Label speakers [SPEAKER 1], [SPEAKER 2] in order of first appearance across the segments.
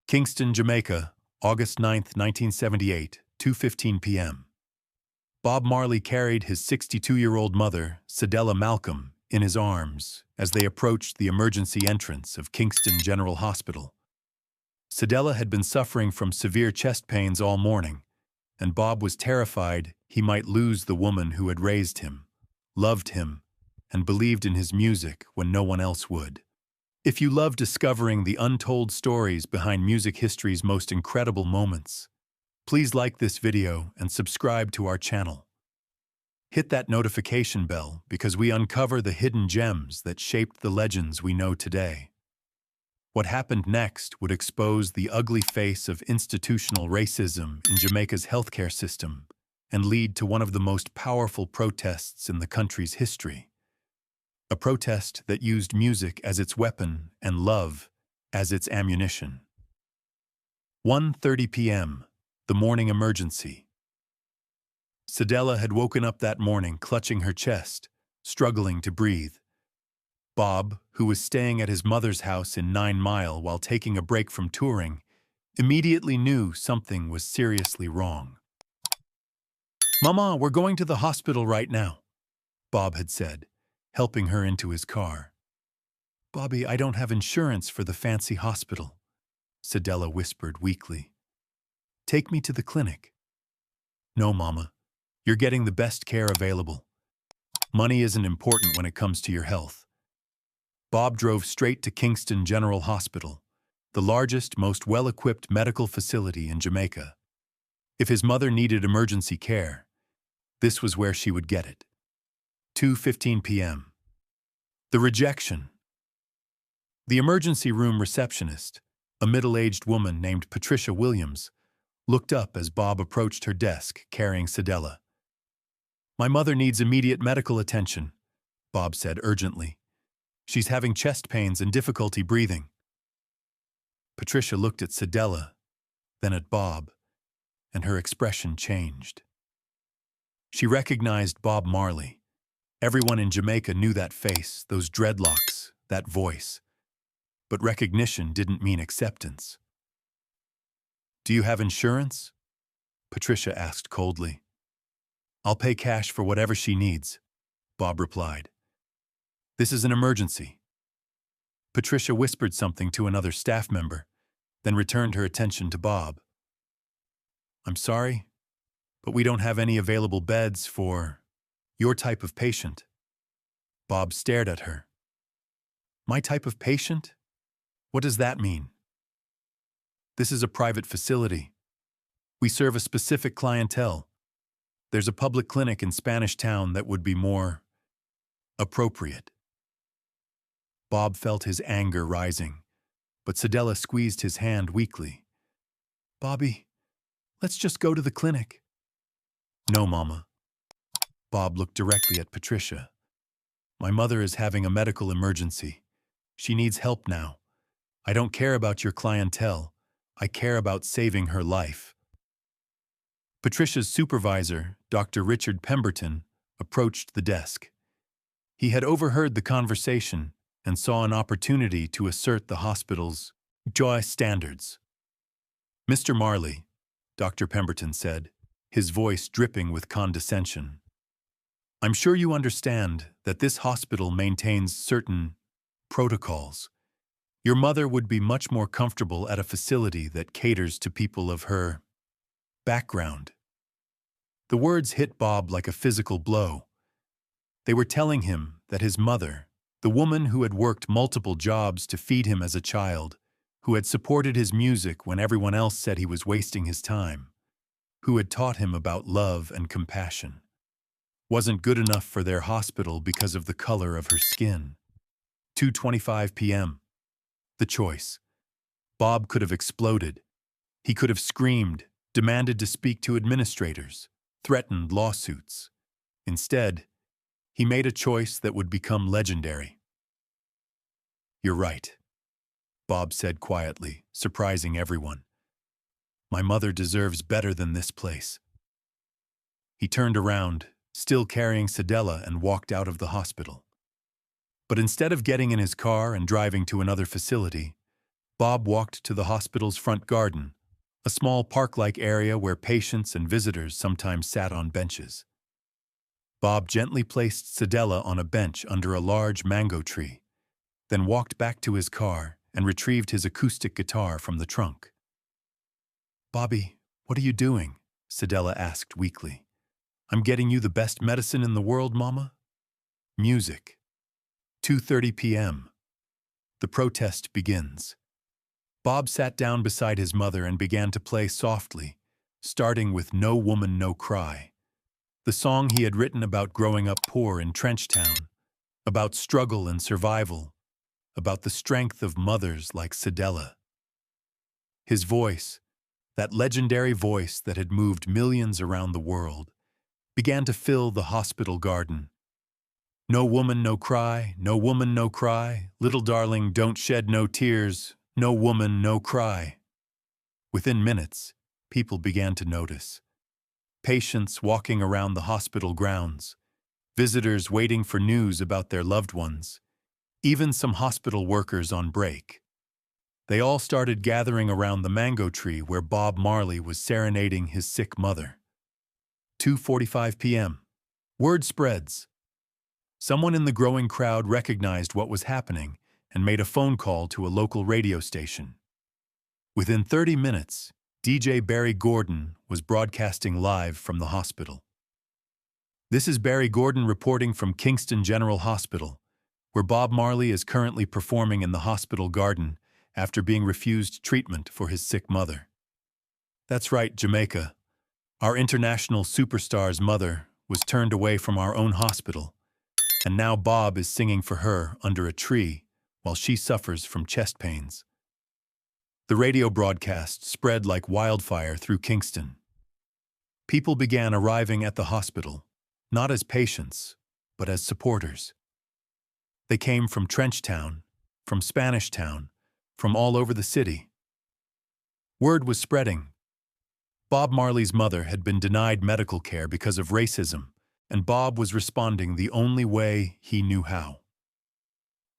[SPEAKER 1] Kingston, Jamaica, August 9, 1978, 2:15 p.m. Bob Marley carried his 62-year-old mother, Cedella Malcolm, in his arms as they approached the emergency entrance of Kingston General Hospital. Cedella had been suffering from severe chest pains all morning, and Bob was terrified he might lose the woman who had raised him, loved him, and believed in his music when no one else would. If you love discovering the untold stories behind music history's most incredible moments, please like this video and subscribe to our channel. Hit that notification bell because we uncover the hidden gems that shaped the legends we know today. What happened next would expose the ugly face of institutional racism in Jamaica's healthcare system and lead to one of the most powerful protests in the country's history. A protest that used music as its weapon and love as its ammunition. 1:30 p.m., the morning emergency. Cedella had woken up that morning clutching her chest, struggling to breathe. Bob, who was staying at his mother's house in 9 Mile while taking a break from touring, immediately knew something was seriously wrong. "Mama, we're going to the hospital right now," Bob had said, helping her into his car. "Bobby, I don't have insurance for the fancy hospital," Cedella whispered weakly. "Take me to the clinic." "No, Mama. You're getting the best care available. Money isn't important when it comes to your health." Bob drove straight to Kingston General Hospital, the largest, most well-equipped medical facility in Jamaica. If his mother needed emergency care, this was where she would get it. 2:15 p.m. The rejection. The emergency room receptionist, a middle-aged woman named Patricia Williams, looked up as Bob approached her desk carrying Cedella. "My mother needs immediate medical attention," Bob said urgently. "She's having chest pains and difficulty breathing." Patricia looked at Cedella, then at Bob, and her expression changed. She recognized Bob Marley. Everyone in Jamaica knew that face, those dreadlocks, that voice. But recognition didn't mean acceptance. "Do you have insurance?" Patricia asked coldly. "I'll pay cash for whatever she needs," Bob replied. "This is an emergency." Patricia whispered something to another staff member, then returned her attention to Bob. "I'm sorry, but we don't have any available beds for your type of patient." Bob stared at her. "My type of patient? What does that mean?" "This is a private facility. We serve a specific clientele. There's a public clinic in Spanish Town that would be more appropriate." Bob felt his anger rising, but Cedella squeezed his hand weakly. "Bobby, let's just go to the clinic." "No, Mama." Bob looked directly at Patricia. "My mother is having a medical emergency. She needs help now. I don't care about your clientele. I care about saving her life." Patricia's supervisor, Dr. Richard Pemberton, approached the desk. He had overheard the conversation and saw an opportunity to assert the hospital's joy standards. "Mr. Marley," Dr. Pemberton said, his voice dripping with condescension, "I'm sure you understand that this hospital maintains certain protocols. Your mother would be much more comfortable at a facility that caters to people of her background." The words hit Bob like a physical blow. They were telling him that his mother, the woman who had worked multiple jobs to feed him as a child, who had supported his music when everyone else said he was wasting his time, who had taught him about love and compassion, wasn't good enough for their hospital because of the color of her skin. 2:25 p.m. The choice. Bob could have exploded. He could have screamed, demanded to speak to administrators, threatened lawsuits. Instead, he made a choice that would become legendary. "You're right," Bob said quietly, surprising everyone. "My mother deserves better than this place." He turned around, still carrying Cedella, and walked out of the hospital. But instead of getting in his car and driving to another facility, Bob walked to the hospital's front garden, a small park-like area where patients and visitors sometimes sat on benches. Bob gently placed Cedella on a bench under a large mango tree, then walked back to his car and retrieved his acoustic guitar from the trunk. "Bobby, what are you doing?" Cedella asked weakly. "I'm getting you the best medicine in the world, Mama." Music. 2:30 p.m. The protest begins. Bob sat down beside his mother and began to play softly, starting with "No Woman, No Cry," the song he had written about growing up poor in Trenchtown, about struggle and survival, about the strength of mothers like Cedella. His voice, that legendary voice that had moved millions around the world, began to fill the hospital garden. "No woman, no cry, no woman, no cry, little darling, don't shed no tears, no woman, no cry." Within minutes, people began to notice. Patients walking around the hospital grounds, visitors waiting for news about their loved ones, even some hospital workers on break. They all started gathering around the mango tree where Bob Marley was serenading his sick mother. 2:45 p.m. Word spreads. Someone in the growing crowd recognized what was happening and made a phone call to a local radio station. Within 30 minutes, DJ Barry Gordon was broadcasting live from the hospital. "This is Barry Gordon reporting from Kingston General Hospital, where Bob Marley is currently performing in the hospital garden after being refused treatment for his sick mother." "That's right, Jamaica. Our international superstar's mother was turned away from our own hospital, and now Bob is singing for her under a tree while she suffers from chest pains." The radio broadcast spread like wildfire through Kingston. People began arriving at the hospital, not as patients, but as supporters. They came from Trenchtown, from Spanish Town, from all over the city. Word was spreading. Bob Marley's mother had been denied medical care because of racism, and Bob was responding the only way he knew how.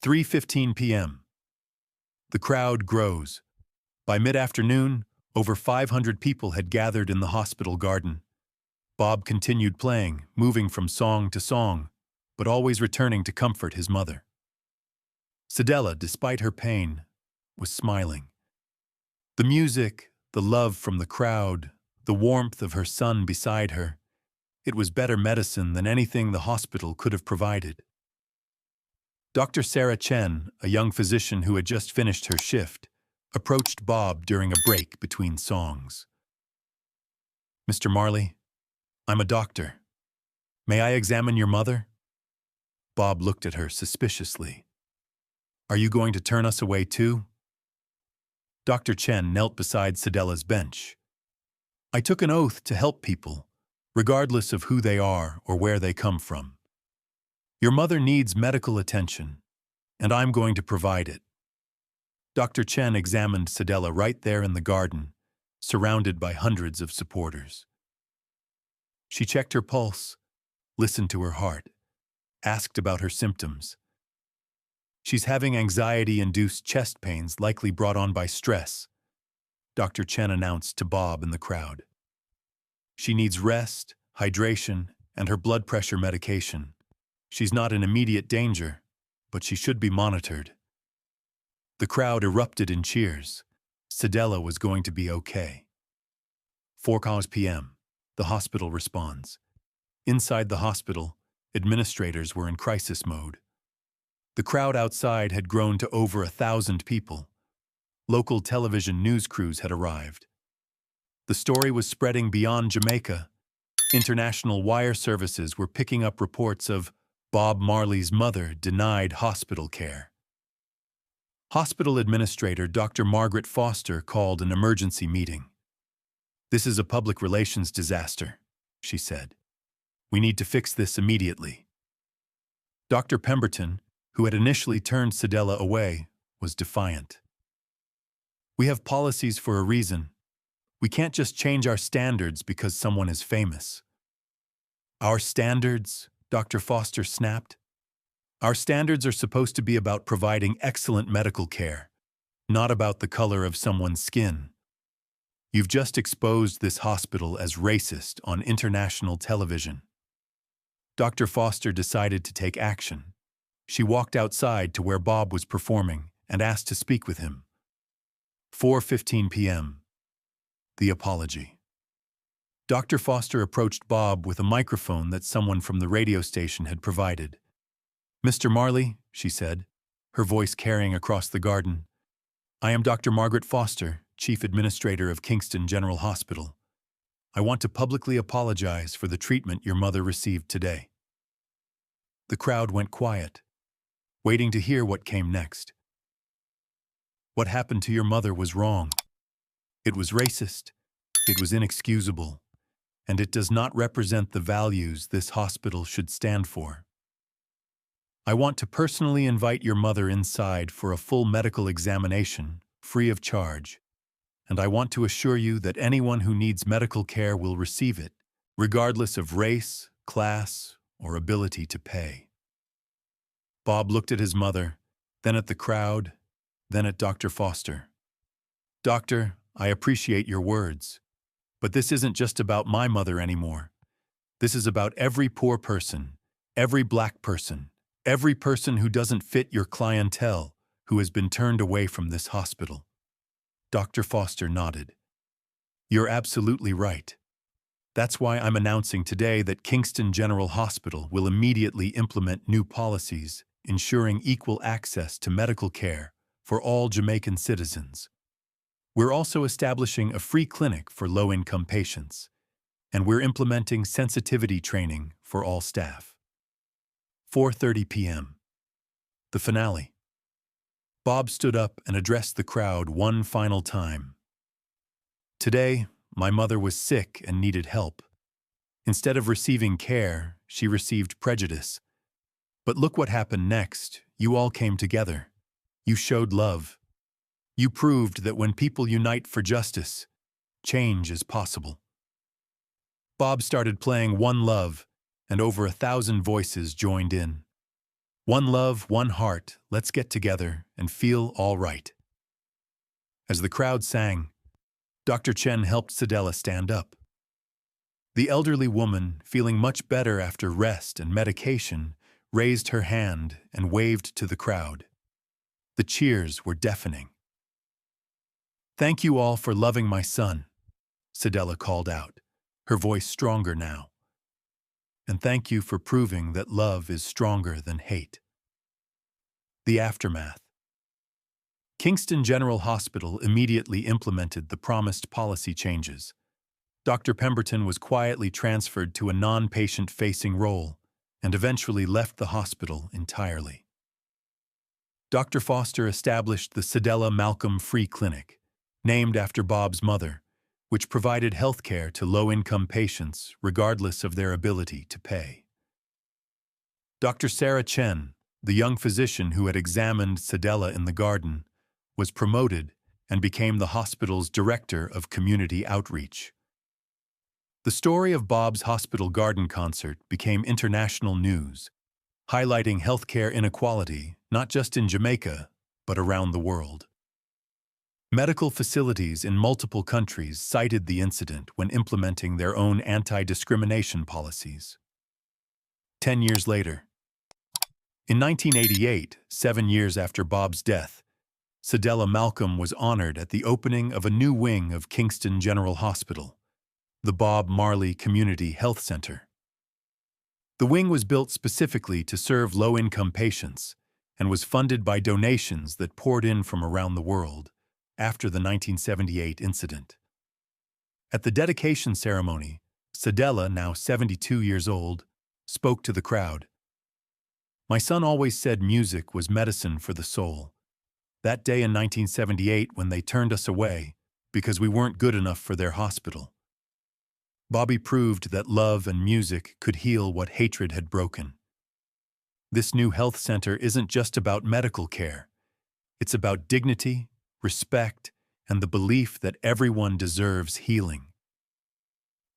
[SPEAKER 1] 3:15 p.m. The crowd grows. By mid-afternoon, over 500 people had gathered in the hospital garden. Bob continued playing, moving from song to song, but always returning to comfort his mother. Cedella, despite her pain, was smiling. The music, the love from the crowd, the warmth of her son beside her, it was better medicine than anything the hospital could have provided. Dr. Sarah Chen, a young physician who had just finished her shift, approached Bob during a break between songs. "Mr. Marley, I'm a doctor. May I examine your mother?" Bob looked at her suspiciously. "Are you going to turn us away too?" Dr. Chen knelt beside Cedella's bench. "I took an oath to help people, regardless of who they are or where they come from. Your mother needs medical attention, and I'm going to provide it." Dr. Chen examined Cedella right there in the garden, surrounded by hundreds of supporters. She checked her pulse, listened to her heart, asked about her symptoms. "She's having anxiety-induced chest pains likely brought on by stress," Dr. Chen announced to Bob and the crowd. "She needs rest, hydration, and her blood pressure medication. She's not in immediate danger, but she should be monitored." The crowd erupted in cheers. Cedella was going to be okay. 4 p.m. The hospital responds. Inside the hospital, administrators were in crisis mode. The crowd outside had grown to over 1,000 people. Local television news crews had arrived. The story was spreading beyond Jamaica. International wire services were picking up reports of Bob Marley's mother denied hospital care. Hospital Administrator Dr. Margaret Foster called an emergency meeting. "This is a public relations disaster," she said. "We need to fix this immediately." Dr. Pemberton, who had initially turned Cedella away, was defiant. "We have policies for a reason. We can't just change our standards because someone is famous." "Our standards?" Dr. Foster snapped. "Our standards are supposed to be about providing excellent medical care, not about the color of someone's skin. You've just exposed this hospital as racist on international television. Dr. Foster decided to take action. She walked outside to where Bob was performing and asked to speak with him. 4:15 p.m. The apology. Dr. Foster approached Bob with a microphone that someone from the radio station had provided. "Mr. Marley," she said, her voice carrying across the garden, "I am Dr. Margaret Foster, Chief Administrator of Kingston General Hospital. I want to publicly apologize for the treatment your mother received today." The crowd went quiet, waiting to hear what came next. What happened to your mother was wrong. It was racist, it was inexcusable, and it does not represent the values this hospital should stand for. I want to personally invite your mother inside for a full medical examination, free of charge, and I want to assure you that anyone who needs medical care will receive it, regardless of race, class, or ability to pay. Bob looked at his mother, then at the crowd, then at Dr. Foster. "Doctor, I appreciate your words, but this isn't just about my mother anymore. This is about every poor person, every black person, every person who doesn't fit your clientele, who has been turned away from this hospital." Dr. Foster nodded. "You're absolutely right. That's why I'm announcing today that Kingston General Hospital will immediately implement new policies ensuring equal access to medical care for all Jamaican citizens. We're also establishing a free clinic for low-income patients, and we're implementing sensitivity training for all staff." 4:30 p.m. The finale. Bob stood up and addressed the crowd one final time. "Today, my mother was sick and needed help. Instead of receiving care, she received prejudice. But look what happened next. You all came together. You showed love. You proved that when people unite for justice, change is possible." Bob started playing One Love, and over 1,000 voices joined in. One love, one heart, let's get together and feel all right. As the crowd sang, Dr. Chen helped Cedella stand up. The elderly woman, feeling much better after rest and medication, raised her hand and waved to the crowd. The cheers were deafening. "Thank you all for loving my son," Cedella called out, her voice stronger now. "And thank you for proving that love is stronger than hate." The aftermath. Kingston General Hospital immediately implemented the promised policy changes. Dr. Pemberton was quietly transferred to a non-patient-facing role and eventually left the hospital entirely. Dr. Foster established the Cedella Malcolm Free Clinic, named after Bob's mother, which provided health care to low-income patients regardless of their ability to pay. Dr. Sarah Chen, the young physician who had examined Cedella in the garden, was promoted and became the hospital's director of community outreach. The story of Bob's hospital garden concert became international news, highlighting healthcare inequality not just in Jamaica, but around the world. Medical facilities in multiple countries cited the incident when implementing their own anti-discrimination policies. 10 years later. In 1988, 7 years after Bob's death, Cedella Malcolm was honored at the opening of a new wing of Kingston General Hospital, the Bob Marley Community Health Center. The wing was built specifically to serve low-income patients and was funded by donations that poured in from around the world after the 1978 incident. At the dedication ceremony, Cedella, now 72 years old, spoke to the crowd. "My son always said music was medicine for the soul. That day in 1978 when they turned us away because we weren't good enough for their hospital. Bobby proved that love and music could heal what hatred had broken. This new health center isn't just about medical care. It's about dignity, respect, and the belief that everyone deserves healing."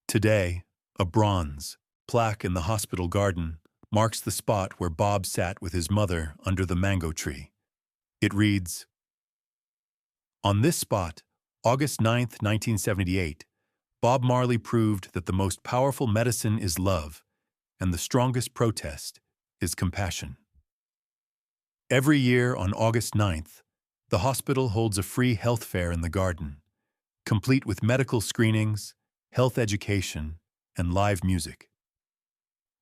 [SPEAKER 1] Today, a bronze plaque in the hospital garden marks the spot where Bob sat with his mother under the mango tree. It reads, On this spot, August 9, 1978, Bob Marley proved that the most powerful medicine is love, and the strongest protest is compassion. Every year on August 9th, the hospital holds a free health fair in the garden, complete with medical screenings, health education, and live music.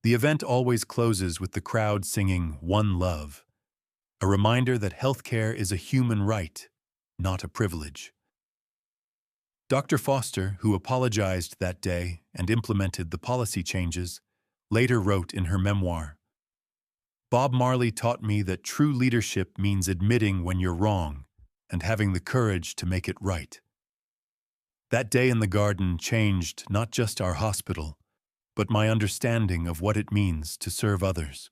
[SPEAKER 1] The event always closes with the crowd singing One Love, a reminder that healthcare is a human right, not a privilege. Dr. Foster, who apologized that day and implemented the policy changes, later wrote in her memoir, "Bob Marley taught me that true leadership means admitting when you're wrong and having the courage to make it right." That day in the garden changed not just our hospital, but my understanding of what it means to serve others.